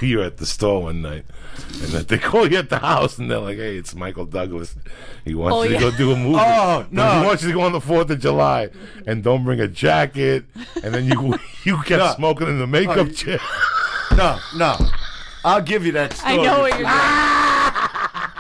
you're at the store one night, and that they call you at the house, and they're like, "Hey, it's Michael Douglas. He wants you to go do a movie. Oh no! He wants you to go on the 4th of July, and don't bring a jacket." And then you kept smoking in the makeup chair. No, I'll give you that story. I know what you're doing.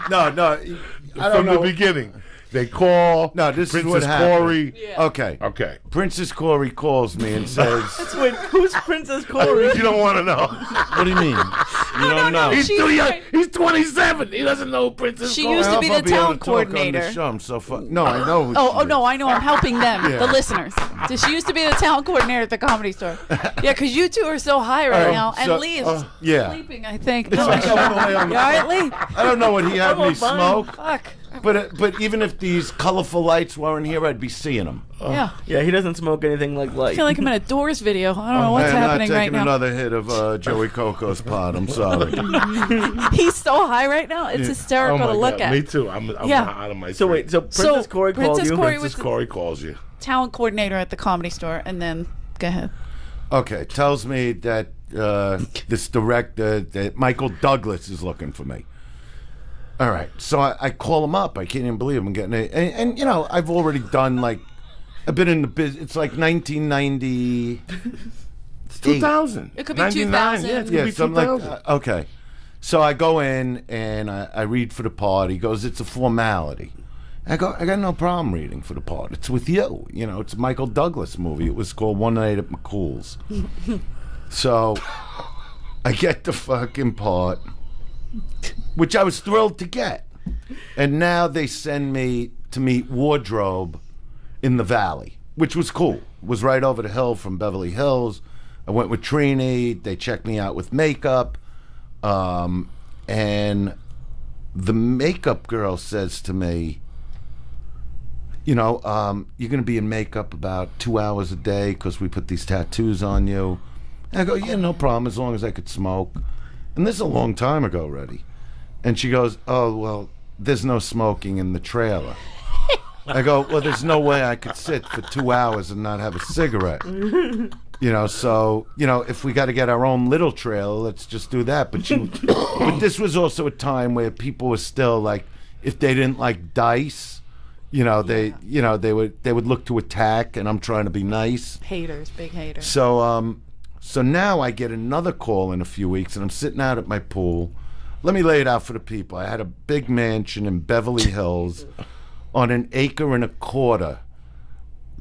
No, I don't know. From the beginning. They call. No, this Princess is what happened. Corey. Yeah. Okay. Princess Corey calls me and says, Wait, who's Princess Corey? You don't want to know. "What do you mean? You don't know?" He's too young. He's 27. He doesn't know Princess She Corey. used to be the town talk on coordinator. the show. I'm so No, I know. Who Oh, she no, is. I know. I'm helping them, Yeah. the listeners. So she used to be the town coordinator at the Comedy Store. Yeah, because you two are so high right now. And so- Lee's yeah. sleeping, I think. It's like I'm away on You the all right, Lee? I don't know what he had me fine. smoke, Fuck. but even if these colorful lights weren't here, I'd be seeing them. Yeah. Yeah, he doesn't smoke anything like I light. feel like I'm in a Doors video. I don't know what's I'm happening not right taking now. another hit of Joey Coco's pot. I'm sorry. He's so high right now. It's hysterical Oh my to look God. at. Me too. I'm Yeah. out of my So wait, so Princess Corey called Princess you? Corey Princess was Corey calls you. the talent coordinator at the Comedy Store, and then go ahead. Okay, tells me that this director, that Michael Douglas, is looking for me. All right, so I call him up. I can't even believe I'm getting it. And you know, I've already done I've been in the business. It's like 1990. It's 2000. It could be 99. 2000. Yeah, it's gonna Yeah, be something 2000. like okay. So I go in and I read for the part. He goes, "It's a formality." I go, "I got no problem reading for the part. It's with you. You know, it's a Michael Douglas movie. It was called One Night at McCool's." So I get the fucking part, which I was thrilled to get. And now they send me to meet Wardrobe in the Valley, which was cool. It was right over the hill from Beverly Hills. I went with Trini. They checked me out with makeup. And the makeup girl says to me, "You know, you're going to be in makeup about 2 hours a day because we put these tattoos on you." And I go, "Yeah, no problem, as long as I could smoke." And this is a long time ago already. And she goes, "Oh, well, there's no smoking in the trailer." I go, "Well, there's no way I could sit for 2 hours and not have a cigarette." You know, so, you know, if we got to get our own little trailer, let's just do that. But but this was also a time where people were still like, if they didn't like Dice, they would look to attack, and I'm trying to be nice. Haters, big haters. So now I get another call in a few weeks, and I'm sitting out at my pool. Let me lay it out for the people. I had a big mansion in Beverly Hills on 1.25 acres,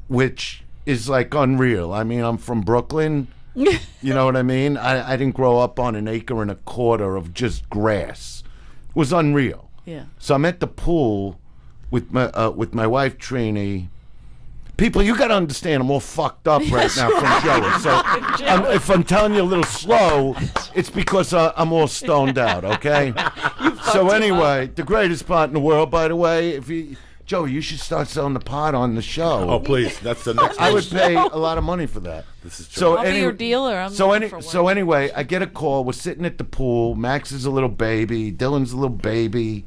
which is like unreal. I mean, I'm from Brooklyn. You know what I mean? I didn't grow up on 1.25 acres of just grass. It was unreal. Yeah. So I'm at the pool with my wife Trini. People, you got to understand, I'm all fucked up right now from Joey. So if I'm telling you a little slow, it's because I'm all stoned out. Okay. So anyway, the greatest pot in the world, by the way. Joey, you should start selling the pot on the show. Oh, please. That's the next I one. would pay a lot of money for that. This is true. So I'll be your dealer. I'm looking for work. So anyway, I get a call. We're sitting at the pool. Max is a little baby. Dylan's a little baby.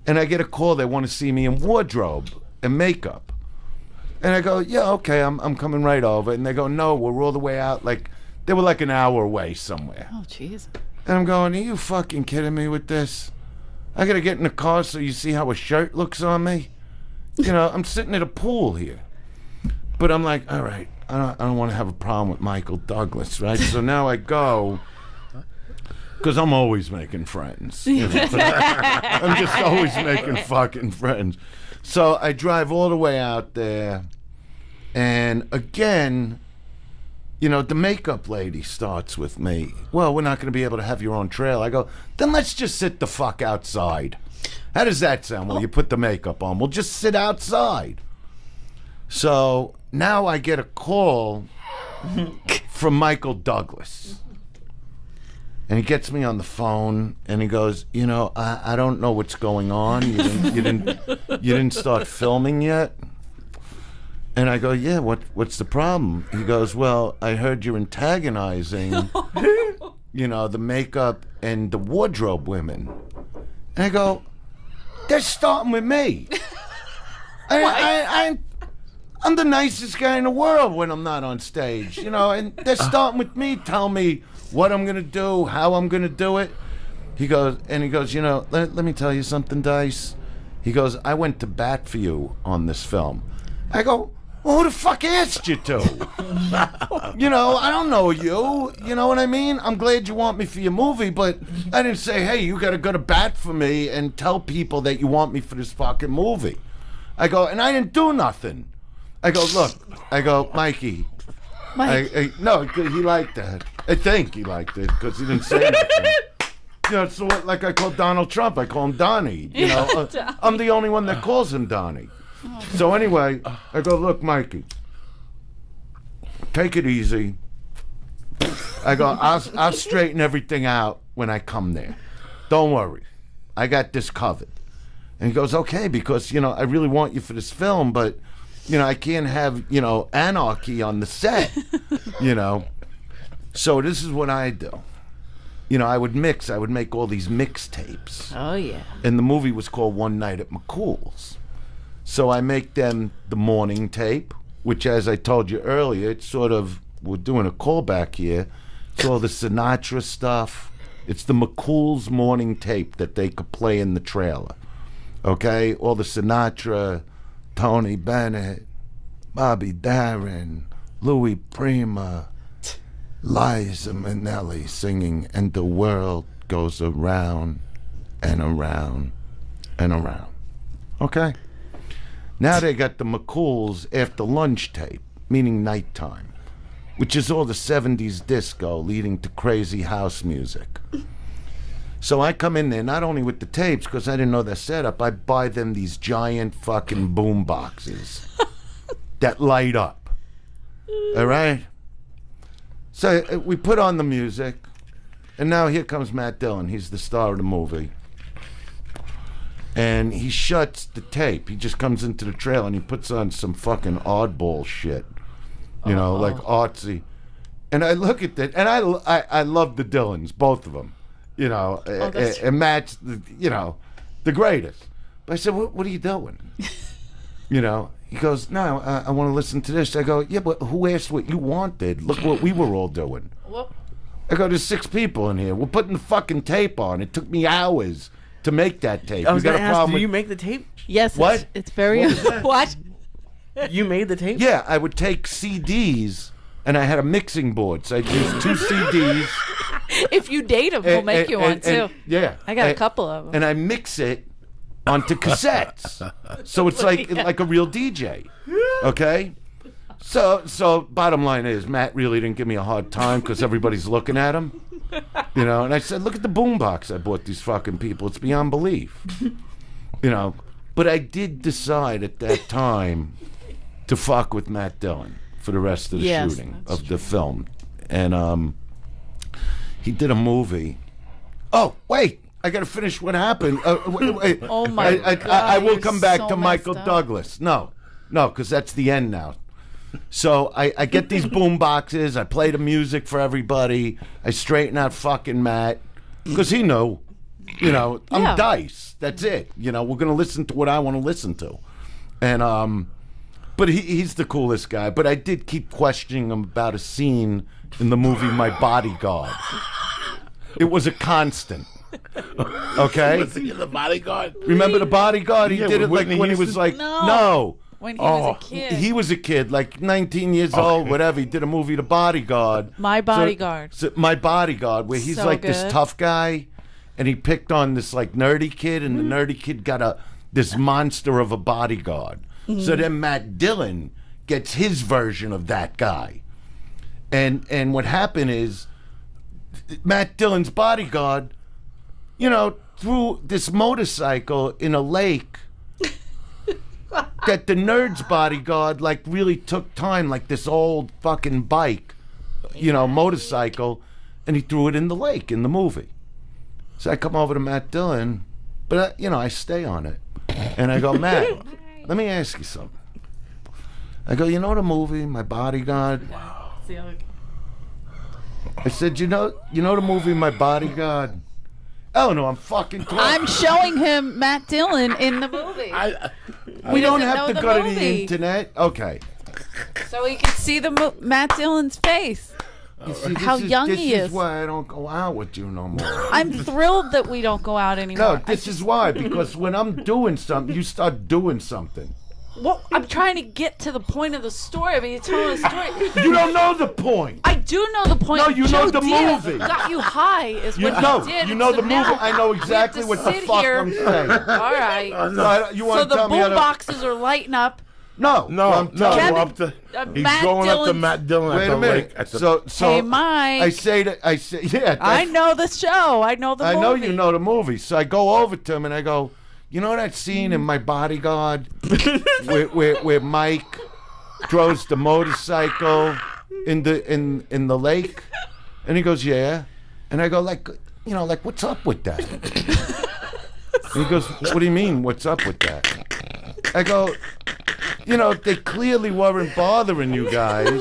And I get a call. They want to see me in wardrobe and makeup. And I go, "Yeah, okay, I'm coming right over." And they go, "No, we're all the way out." Like, they were like an hour away somewhere. Oh, jeez. And I'm going, "Are you fucking kidding me with this? I got to get in the car so you see how a shirt looks on me?" You know, I'm sitting at a pool here. But I'm like, all right, I don't want to have a problem with Michael Douglas, right? So now I go, because I'm always making friends. You know? I'm just always making fucking friends. So I drive all the way out there, and again, you know, the makeup lady starts with me. "Well, we're not going to be able to have your own trail." I go, "Then let's just sit the fuck outside." How does that sound? Well, you put the makeup on. We'll just sit outside. So now I get a call from Michael Douglas. And he gets me on the phone and he goes, "You know, I don't know what's going on. You didn't start filming yet?" And I go, "Yeah, what's the problem?" He goes, "Well, I heard you're antagonizing, you know, the makeup and the wardrobe women." And I go, "They're starting with me. I'm the nicest guy in the world when I'm not on stage, you know, and they're starting with me, telling me what I'm gonna do, how I'm gonna do it. He goes, you know, let me tell you something, Dice. He goes, I went to bat for you on this film. I go, well, who the fuck asked you to? You know, I don't know you. You know what I mean? I'm glad you want me for your movie, but I didn't say, hey, you got to go to bat for me and tell people that you want me for this fucking movie. I go, and I didn't do nothing. I go, look. I go, Mikey. No, he liked that. I think he liked it because he didn't say anything. You know, so what, like I call Donald Trump, I call him Donnie. You know, I'm the only one that calls him Donnie. So anyway, I go, look, Mikey, take it easy. I go, I'll straighten everything out when I come there. Don't worry. I got this covered. And he goes, okay, because, you know, I really want you for this film, but, you know, I can't have, you know, anarchy on the set, you know. So this is what I do. You know, I would make all these mixtapes. Oh, yeah. And the movie was called One Night at McCool's. So I make them the morning tape, which, as I told you earlier, it's sort of, we're doing a callback here. It's all the Sinatra stuff. It's the McCool's morning tape that they could play in the trailer. Okay? All the Sinatra, Tony Bennett, Bobby Darin, Louis Prima, Liza Minnelli singing, and the world goes around and around and around. Okay? Now they got the McCool's after lunch tape, meaning nighttime, which is all the 70s disco leading to crazy house music. So I come in there not only with the tapes, because I didn't know their setup, I buy them these giant fucking boom boxes that light up. All right? So we put on the music, and now here comes Matt Dillon. He's the star of the movie. And he shuts the tape. He just comes into the trailer and he puts on some fucking oddball shit. You know, like artsy. And I look at that, and I love the Dillons, both of them. You know, and Matt's, you know, the greatest. But I said, what are you doing? You know, he goes, no, I want to listen to this. I go, yeah, but who asked what you wanted? Look what we were all doing. Whoop. I go, there's 6 people in here. We're putting the fucking tape on. It took me hours to make that tape. I was going to ask, do you make the tape? Yes. What? It's very... What? You made the tape? Yeah, I would take CDs, and I had a mixing board. So I'd use 2 CDs. If you date them, we'll make you one, too. Yeah. I got a couple of them. And I mix it onto cassettes. So it's like a real DJ. Okay? So bottom line is, Matt really didn't give me a hard time because everybody's looking at him. You know, and I said, look at the boombox I bought these fucking people. It's beyond belief. You know, but I did decide at that time to fuck with Matt Dillon for the rest of the shooting of the film. And he did a movie. Oh, wait. I got to finish what happened. Wait. Oh, my God. I will come back so to Michael Douglas. No, because that's the end now. So I get these boom boxes. I play the music for everybody. I straighten out fucking Matt because he knew, you know, I'm Dice. That's it. You know, we're gonna listen to what I want to listen to, and but he's the coolest guy. But I did keep questioning him about a scene in the movie My Bodyguard. It was a constant. Okay. Was he in The Bodyguard? Remember The Bodyguard? He did it like when he was like no. When he was a kid. He was a kid, like 19 years old, whatever. He did a movie, The Bodyguard. My Bodyguard. So My Bodyguard, where he's So like good. this tough guy, and he picked on this like nerdy kid, and the nerdy kid got this monster of a bodyguard. So then Matt Dillon gets his version of that guy. And what happened is, Matt Dillon's bodyguard, you know, threw this motorcycle in a lake that the nerd's bodyguard like really took time, like this old fucking bike, you know, motorcycle, and he threw it in the lake in the movie. So I come over to Matt Dillon, but you know, I stay on it, and I go, Matt, let me ask you something. I go, you know the movie My Bodyguard? I said, you know the movie My Bodyguard? Eleanor, I'm fucking talking. I'm showing him Matt Dillon in the movie. We don't have know to the go to movie. the internet. Okay. So he can see the Matt Dillon's face. You see, How young he This is. is why I don't go out with you no more. I'm thrilled that we don't go out anymore. No, this is why. Because when I'm doing something, you start doing something. Well, I'm trying to get to the point of the story. I mean, you're telling a story. You don't know the point. I do know the point. No, you Joe know the Diaz movie. Got you high is what No, he did. you know So the movie. now I know we have exactly to what the sit fuck here. I'm saying. All right. You So want to the tell me boom how to... boxes are lighting up. No, No, I'm no, telling you. up to, he's Matt going up to Dillon's- Matt Dillon at Wait the a minute. lake. At the, So Hey, Mike. I say, yeah. I know the show. I know the movie. I know you know the movie. So I go over to him and I go, you know that scene in My Bodyguard where Mike throws the motorcycle in the lake? And he goes, yeah. And I go, like what's up with that? And he goes, what do you mean, what's up with that? I go, they clearly weren't bothering you guys,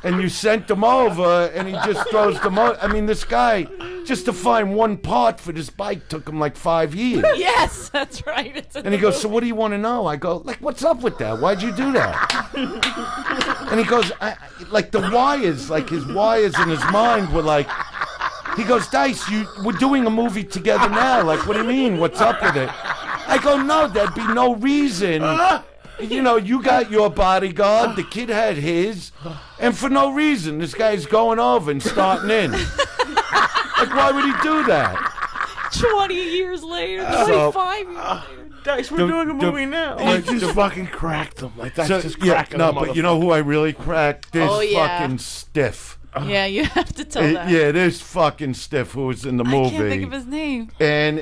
and you sent them over, and he just throws them over. I mean, this guy, just to find one part for this bike took him like 5 years. Yes, that's right. It's in And he the goes, movie. so what do you want to know? I go, like, what's up with that? Why'd you do that? And he goes, like the wires, like his wires in his mind were like, he goes, Dice, we're doing a movie together now. Like, what do you mean? What's up with it? I go, no, there'd be no reason. You got your bodyguard, the kid had his, and for no reason, this guy's going over and starting in. Like, why would he do that? 20 years later, So- 25 years later. Dice, we're doing a movie now. you just fucking cracked him. Like, that's just cracking no, him. but you know who I really cracked? This Oh, yeah. fucking stiff. Yeah, you have to tell that. Yeah, this fucking stiff who was in the movie. I can't think of his name. And